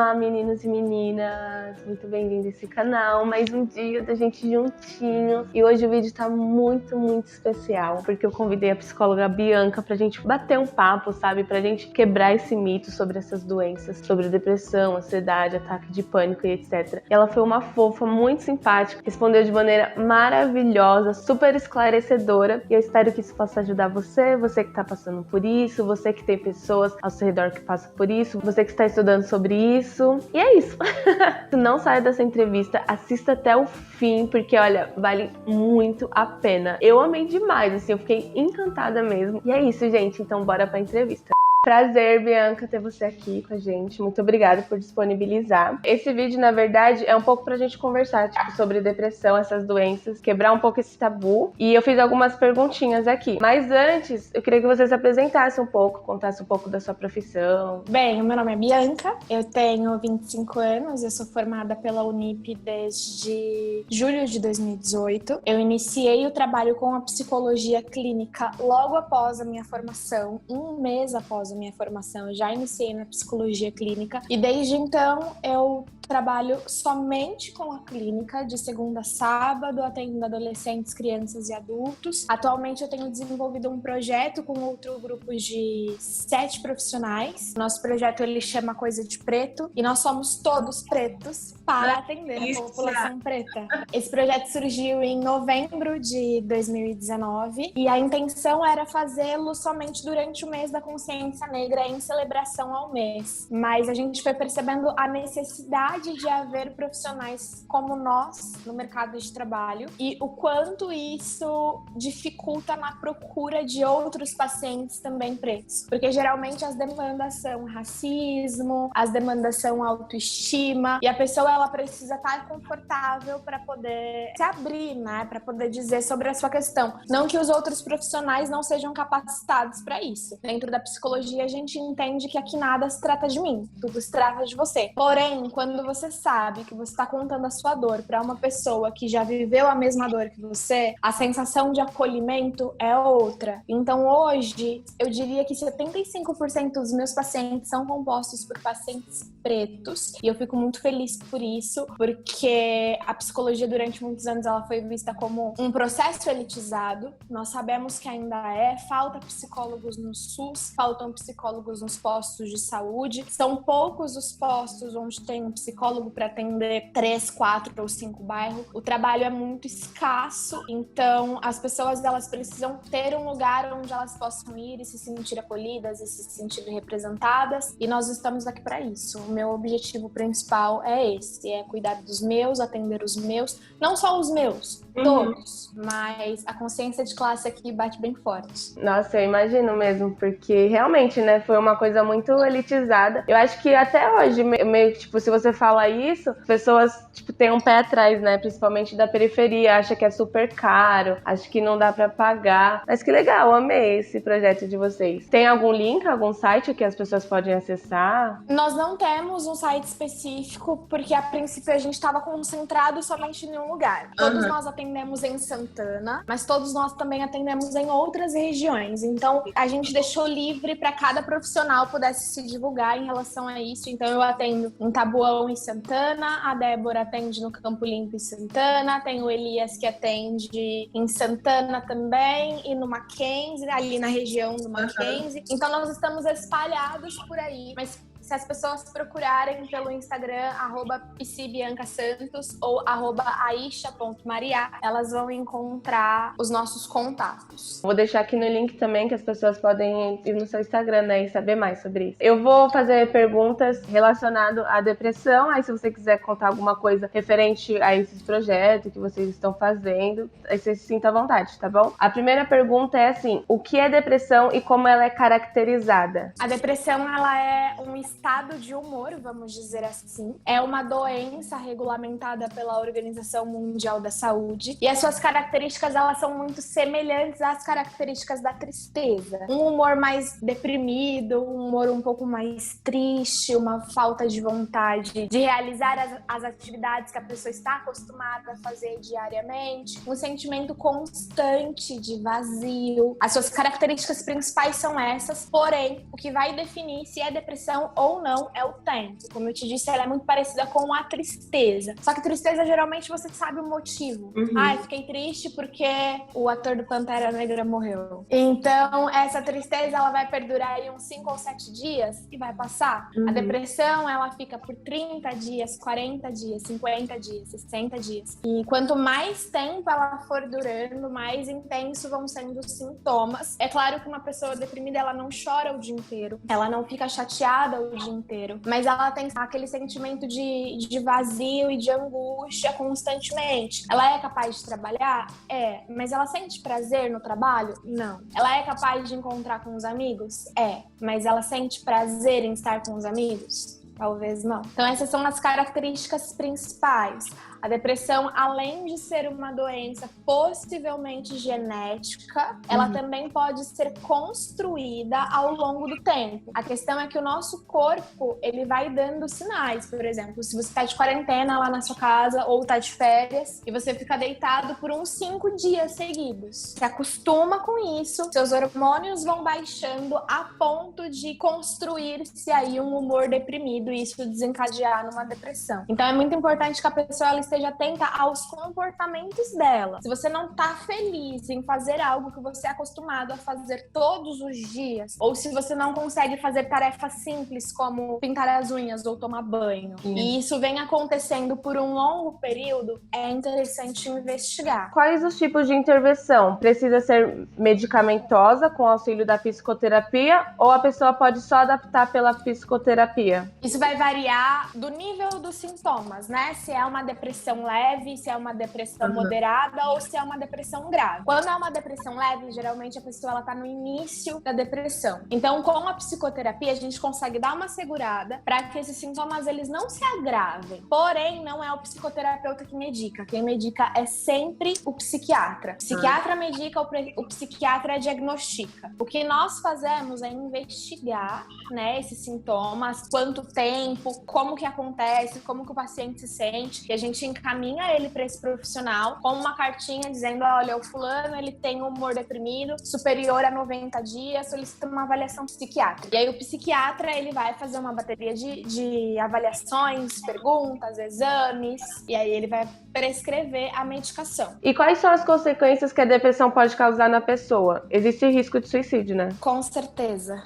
Olá, meninos e meninas, muito bem-vindo a esse canal, mais um dia da gente juntinho. E hoje o vídeo tá muito, muito especial, porque eu convidei a psicóloga Bianca pra gente bater um papo, sabe? Pra gente quebrar esse mito sobre essas doenças, sobre depressão, ansiedade, ataque de pânico e etc. E ela foi uma fofa, muito simpática, respondeu de maneira maravilhosa, super esclarecedora. E eu espero que isso possa ajudar você, você que tá passando por isso, você que tem pessoas ao seu redor que passam por isso, você que está estudando sobre isso. E é isso. Não saia dessa entrevista, assista até o fim, porque olha, vale muito a pena. Eu amei demais, assim, eu fiquei encantada mesmo. E é isso, gente, então bora pra entrevista. Prazer, Bianca, ter você aqui com a gente. Muito obrigada por disponibilizar. Esse vídeo, na verdade, é um pouco pra gente conversar, sobre depressão, essas doenças, quebrar um pouco esse tabu. E eu fiz algumas perguntinhas aqui. Mas antes, eu queria que você se apresentasse um pouco, contasse um pouco da sua profissão. Bem, o meu nome é Bianca, eu tenho 25 anos, eu sou formada pela Unip desde julho de 2018. Eu iniciei o trabalho com a psicologia clínica logo após a minha formação, um mês após a minha formação, eu já iniciei na psicologia clínica e desde então eu trabalho somente com a clínica, de segunda a sábado, atendendo adolescentes, crianças e adultos. Atualmente eu tenho desenvolvido um projeto com outro grupo de 7 profissionais. Nosso projeto ele chama Coisa de Preto e nós somos todos pretos para atender a população preta. Esse projeto surgiu em novembro de 2019 e a intenção era fazê-lo somente durante o mês da consciência negra em celebração ao mês. Mas a gente foi percebendo a necessidade de haver profissionais como nós no mercado de trabalho e o quanto isso dificulta na procura de outros pacientes também pretos. Porque geralmente as demandas são racismo, as demandas são autoestima e a pessoa ela precisa estar confortável para poder se abrir, né? Para poder dizer sobre a sua questão. Não que os outros profissionais não sejam capacitados para isso. Dentro da psicologia a gente entende que aqui nada se trata de mim, tudo se trata de você. Porém, quando você sabe que você está contando a sua dor para uma pessoa que já viveu a mesma dor que você, a sensação de acolhimento é outra. Então hoje, eu diria que 75% dos meus pacientes são compostos por pacientes pretos e eu fico muito feliz por isso, porque a psicologia durante muitos anos ela foi vista como um processo elitizado. Nós sabemos que ainda falta psicólogos no SUS, faltam psicólogos nos postos de saúde, são poucos os postos onde tem um psicólogo para atender 3, 4 ou 5 bairros. O trabalho é muito escasso, então as pessoas elas precisam ter um lugar onde elas possam ir e se sentir acolhidas e se sentir representadas, e nós estamos aqui para isso. O meu objetivo principal é esse, é cuidar dos meus, atender os meus, não só os meus, todos, mas a consciência de classe aqui bate bem forte. Nossa, eu imagino mesmo, porque realmente, né, foi uma coisa muito elitizada. Eu acho que até hoje, meio que, tipo, se você fala isso, pessoas, tipo, têm um pé atrás, né, principalmente da periferia, acha que é super caro, acha que não dá pra pagar. Mas que legal, amei esse projeto de vocês. Tem algum link, algum site que as pessoas podem acessar? Nós não temos um site específico, porque a princípio a gente estava concentrado somente em um lugar. Todos nós atendemos em Santana, mas todos nós também atendemos em outras regiões. Então, a gente deixou livre para cada profissional pudesse se divulgar em relação a isso. Então, eu atendo em Taboão e Santana, a Débora atende no Campo Limpo e Santana, tem o Elias que atende em Santana também e no Mackenzie, ali na região do Mackenzie. Então, nós estamos espalhados por aí, mas se as pessoas procurarem pelo Instagram, @psibiancasantos ou @aisha.maria, elas vão encontrar os nossos contatos. Vou deixar aqui no link também que as pessoas podem ir no seu Instagram, né, e saber mais sobre isso. Eu vou fazer perguntas relacionadas à depressão, aí se você quiser contar alguma coisa referente a esses projetos que vocês estão fazendo, aí você se sinta à vontade, tá bom? A primeira pergunta é assim, o que é depressão e como ela é caracterizada? A depressão, ela é um estado de humor, vamos dizer assim. É uma doença regulamentada pela Organização Mundial da Saúde e as suas características, elas são muito semelhantes às características da tristeza. Um humor mais deprimido, um humor um pouco mais triste, uma falta de vontade de realizar as atividades que a pessoa está acostumada a fazer diariamente, um sentimento constante de vazio. As suas características principais são essas, porém, o que vai definir se é depressão ou ou não é o tempo. Como eu te disse, ela é muito parecida com a tristeza. Só que tristeza, geralmente, você sabe o motivo. Eu fiquei triste porque o ator do Pantera Negra morreu. Então, essa tristeza, ela vai perdurar aí uns 5 ou 7 dias e vai passar. A depressão, ela fica por 30 dias, 40 dias, 50 dias, 60 dias. E quanto mais tempo ela for durando, mais intenso vão sendo os sintomas. É claro que uma pessoa deprimida, ela não chora o dia inteiro, ela não fica chateada o dia inteiro, mas ela tem aquele sentimento de vazio e de angústia constantemente. Ela é capaz de trabalhar? É. Mas ela sente prazer no trabalho? Não. Ela é capaz de encontrar com os amigos? É. Mas ela sente prazer em estar com os amigos? Talvez não. Então essas são as características principais. A depressão, além de ser uma doença possivelmente genética, ela também pode ser construída ao longo do tempo. A questão é que o nosso corpo, ele vai dando sinais. Por exemplo, se você está de quarentena lá na sua casa ou está de férias e você fica deitado por uns 5 dias seguidos. Se acostuma com isso, seus hormônios vão baixando a ponto de construir-se aí um humor deprimido e isso desencadear numa depressão. Então é muito importante que a pessoa ela esteja atenta aos comportamentos dela. Se você não tá feliz em fazer algo que você é acostumado a fazer todos os dias, ou se você não consegue fazer tarefas simples como pintar as unhas ou tomar banho, e isso vem acontecendo por um longo período, é interessante investigar. Quais os tipos de intervenção? Precisa ser medicamentosa com auxílio da psicoterapia ou a pessoa pode só adaptar pela psicoterapia? Isso vai variar do nível dos sintomas, né? Se é uma depressão leve, se é uma depressão moderada ou se é uma depressão grave. Quando é uma depressão leve, geralmente a pessoa ela tá no início da depressão. Então, com a psicoterapia, a gente consegue dar uma segurada para que esses sintomas eles não se agravem. Porém, não é o psicoterapeuta que medica. Quem medica é sempre o psiquiatra. O psiquiatra medica, o psiquiatra diagnostica. O que nós fazemos é investigar, né, esses sintomas, quanto tempo, como que acontece, como que o paciente se sente, e a gente encaminha ele para esse profissional com uma cartinha dizendo, olha, o fulano ele tem um humor deprimido superior a 90 dias, solicita uma avaliação psiquiátrica. E aí o psiquiatra ele vai fazer uma bateria de avaliações, perguntas, exames, e aí ele vai prescrever a medicação. E quais são as consequências que a depressão pode causar na pessoa? Existe risco de suicídio, né? Com certeza.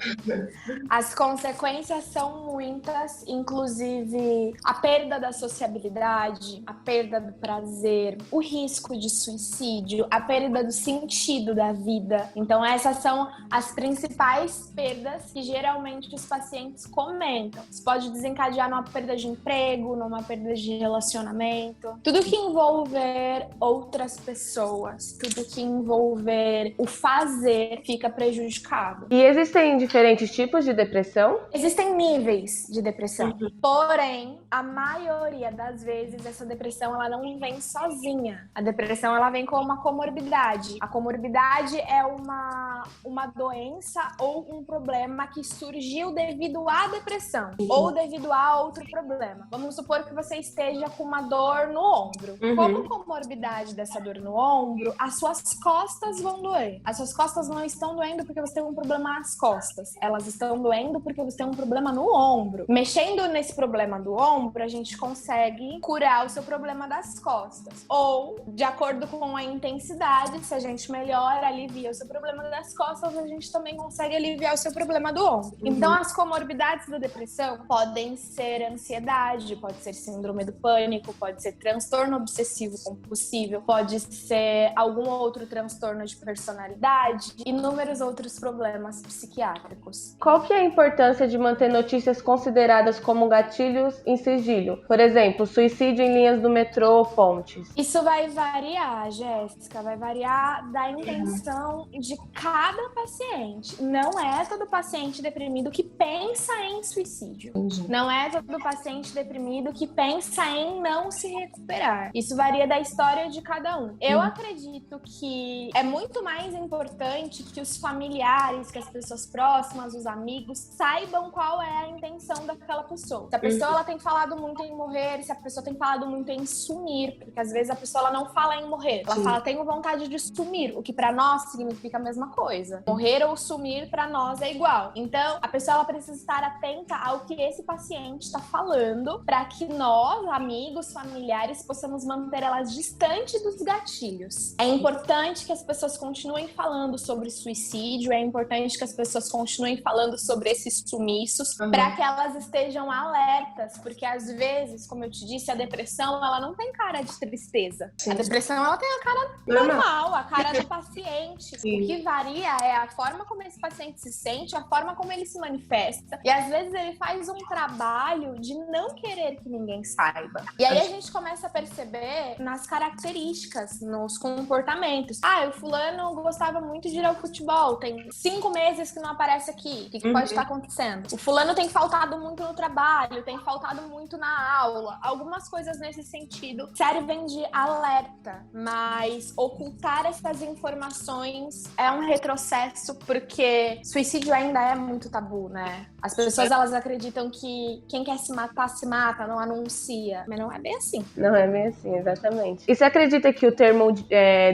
As consequências são muitas, inclusive a perda da sociabilidade, a perda do prazer, o risco de suicídio, a perda do sentido da vida. Então essas são as principais perdas que geralmente os pacientes comentam. Isso pode desencadear numa perda de emprego, numa perda de relacionamento. Tudo que envolver outras pessoas, tudo que envolver o fazer fica prejudicado. E existem diferentes tipos de depressão? Existem níveis de depressão. Porém, a maioria das vezes essa depressão ela não vem sozinha. A depressão ela vem com uma comorbidade. A comorbidade é uma doença ou um problema que surgiu devido à depressão ou devido a outro problema. Vamos supor que você esteja com uma dor no ombro. Como comorbidade dessa dor no ombro, as suas costas vão doer. As suas costas não estão doendo porque você tem um problema nas costas. Elas estão doendo porque você tem um problema no ombro. Mexendo nesse problema do ombro, a gente consegue curar o seu problema das costas. Ou, de acordo com a intensidade, se a gente melhora, alivia o seu problema das costas, a gente também consegue aliviar o seu problema do ombro. Então, as comorbidades da depressão podem ser ansiedade, pode ser síndrome do pânico, pode ser transtorno obsessivo compulsivo, pode ser algum outro transtorno de personalidade e inúmeros outros problemas psiquiátricos. Qual que é a importância de manter notícias consideradas como gatilhos em sigilo? Por exemplo, suicídio em linhas do metrô ou pontes. Isso vai variar, Jéssica, vai variar da intenção de cada paciente. Não é todo paciente deprimido que pensa em suicídio. Não é todo paciente deprimido que pensa em não se recuperar. Isso varia da história de cada um. Eu acredito que é muito mais importante que os familiares, que as pessoas próximas, os amigos, saibam qual é a intenção da daquela pessoa. Se a pessoa ela tem falado muito em morrer, se a pessoa tem falado muito em sumir, porque às vezes a pessoa ela não fala em morrer, ela fala tenho vontade de sumir, o que pra nós significa a mesma coisa. Morrer ou sumir pra nós é igual. Então, a pessoa ela precisa estar atenta ao que esse paciente está falando para que nós, amigos, familiares, possamos manter elas distantes dos gatilhos. É importante que as pessoas continuem falando sobre suicídio, é importante que as pessoas continuem falando sobre esses sumiços, para que elas estejam alertas, porque às vezes, como eu te disse, a depressão, ela não tem cara de tristeza. Sim. A depressão, ela tem a cara normal, a cara do paciente. Sim. O que varia é a forma como esse paciente se sente, a forma como ele se manifesta. E às vezes ele faz um trabalho de não querer que ninguém saiba. E aí a gente começa a perceber nas características, nos comportamentos. O fulano gostava muito de ir ao futebol, tem 5 meses que não aparece aqui. O que pode estar acontecendo? O fulano tem faltado muito no trabalho, tem faltado muito na aula. Algumas coisas nesse sentido servem de alerta, mas ocultar essas informações é um retrocesso, porque suicídio ainda é muito tabu, né? As pessoas, elas acreditam que quem quer se mata, não anuncia. Mas não é bem assim. Não é bem assim, exatamente. E você acredita que o termo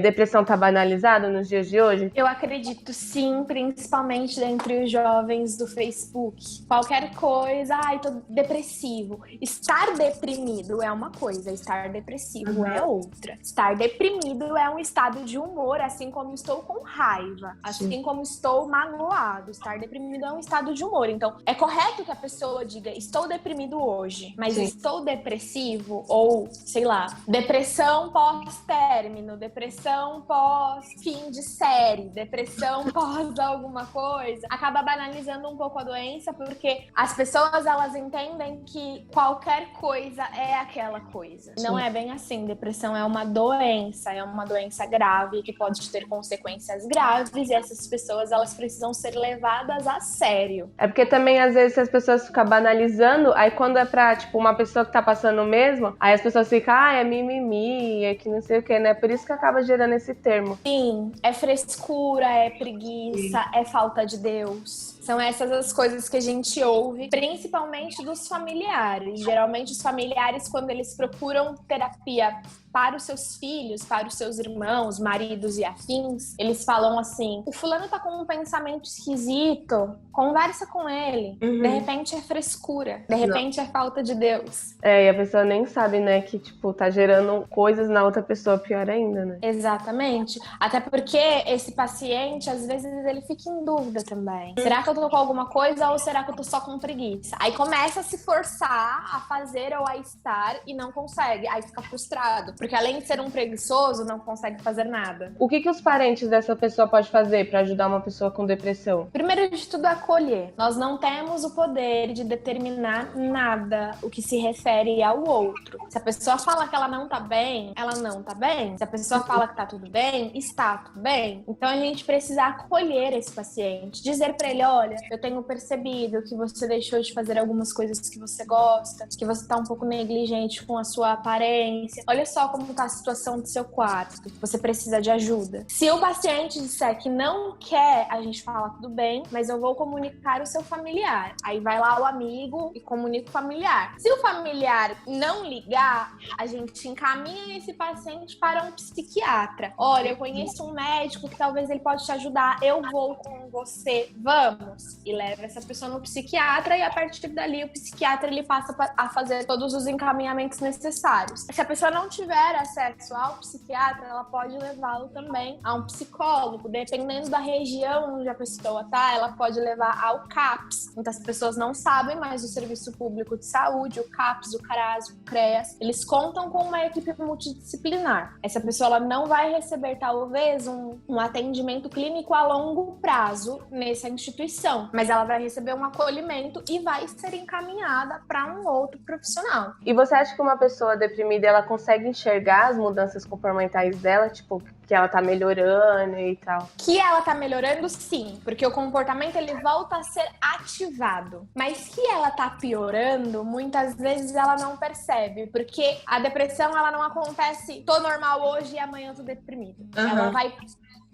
depressão tá banalizado nos dias de hoje? Eu acredito sim, principalmente entre os jovens do Facebook. Qualquer coisa, tô depressivo. Estar deprimido é uma coisa, estar depressivo é outra. Estar deprimido é um estado de humor, assim como estou com raiva, assim como estou magoado. Estar deprimido é um estado de humor. Então, é correto que a pessoa diga, estou deprimido hoje, mas estou depressivo, ou, sei lá, depressão pós-término, depressão pós-fim de série, depressão pós alguma coisa, acaba banalizando um pouco a doença, porque as pessoas, elas entendem que qualquer coisa é aquela coisa. Não é bem assim. Depressão é uma doença grave, que pode ter consequências graves, e essas pessoas, elas precisam ser levadas a sério. É porque também, às vezes, as pessoas ficam banalizando, aí quando é pra, tipo, uma pessoa que tá passando mesmo, aí as pessoas ficam, é mimimi, é que não sei o que, né? Por isso que acaba gerando esse termo. Sim, é frescura, é preguiça, é falta de Deus. São essas as coisas que a gente ouve, principalmente dos familiares. Geralmente os familiares, quando eles procuram terapia para os seus filhos, para os seus irmãos, maridos e afins, eles falam assim, o fulano tá com um pensamento esquisito, conversa com ele. De repente é frescura, de repente é falta de Deus. E a pessoa nem sabe, né, que, tipo, tá gerando coisas na outra pessoa, pior ainda, né? Exatamente. Até porque esse paciente, às vezes, ele fica em dúvida também. Será que eu tô com alguma coisa ou será que eu tô só com preguiça? Aí começa a se forçar a fazer ou a estar e não consegue. Aí fica frustrado. Porque além de ser um preguiçoso, não consegue fazer nada. O que os parentes dessa pessoa podem fazer pra ajudar uma pessoa com depressão? Primeiro de tudo, acolher. Nós não temos o poder de determinar nada o que se refere ao outro. Se a pessoa fala que ela não tá bem, ela não tá bem. Se a pessoa fala que tá tudo bem, está tudo bem. Então a gente precisa acolher esse paciente. Dizer pra ele, olha, eu tenho percebido que você deixou de fazer algumas coisas que você gosta, que você tá um pouco negligente com a sua aparência. Olha só como tá a situação do seu quarto. Você precisa de ajuda. Se o paciente disser que não quer, a gente fala, tudo bem, mas eu vou comunicar o seu familiar. Aí vai lá o amigo e comunica o familiar. Se o familiar não ligar, a gente encaminha esse paciente para um psiquiatra. Olha, eu conheço um médico que talvez ele pode te ajudar. Eu vou com você. Vamos. E leva essa pessoa no psiquiatra e a partir dali o psiquiatra ele passa a fazer todos os encaminhamentos necessários. Se a pessoa não tiver acesso ao psiquiatra, ela pode levá-lo também a um psicólogo. Dependendo da região onde a pessoa tá, ela pode levar ao CAPS. Muitas pessoas não sabem, mas o Serviço Público de Saúde, o CAPS, o CRAS, o CREAS, eles contam com uma equipe multidisciplinar. Essa pessoa ela não vai receber, talvez, um atendimento clínico a longo prazo nessa instituição, mas ela vai receber um acolhimento e vai ser encaminhada para um outro profissional. E você acha que uma pessoa deprimida, ela consegue enxergar as mudanças comportamentais dela, tipo, que ela tá melhorando e tal? Que ela tá melhorando, sim, porque o comportamento ele volta a ser ativado. Mas que ela tá piorando, muitas vezes ela não percebe, porque a depressão ela não acontece, tô normal hoje e amanhã tô deprimido. Ela vai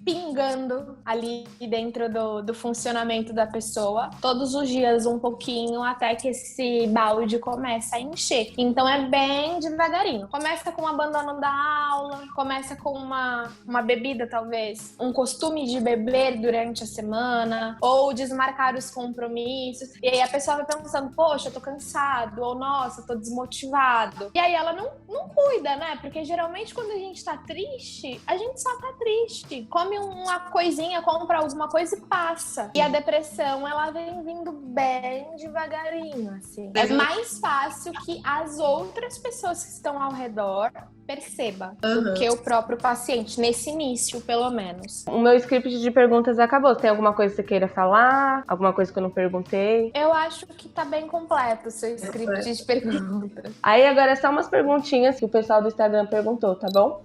pingando ali dentro do funcionamento da pessoa, todos os dias um pouquinho, até que esse balde começa a encher. Então é bem devagarinho. Começa com o abandono da aula, começa com uma bebida, talvez, um costume de beber durante a semana, ou desmarcar os compromissos. E aí a pessoa vai pensando, poxa, eu tô cansado, ou nossa, tô desmotivado. E aí ela não cuida, né? Porque geralmente quando a gente tá triste, a gente só tá triste. Come uma coisinha, compra alguma coisa e passa. E a depressão, ela vem vindo bem devagarinho, assim. É mais fácil que as outras pessoas que estão ao redor perceba do que o próprio paciente, nesse início, pelo menos. O meu script de perguntas acabou. Tem alguma coisa que você queira falar? Alguma coisa que eu não perguntei? Eu acho que tá bem completo o seu script de perguntas. Aí agora é só umas perguntinhas que o pessoal do Instagram perguntou, tá bom?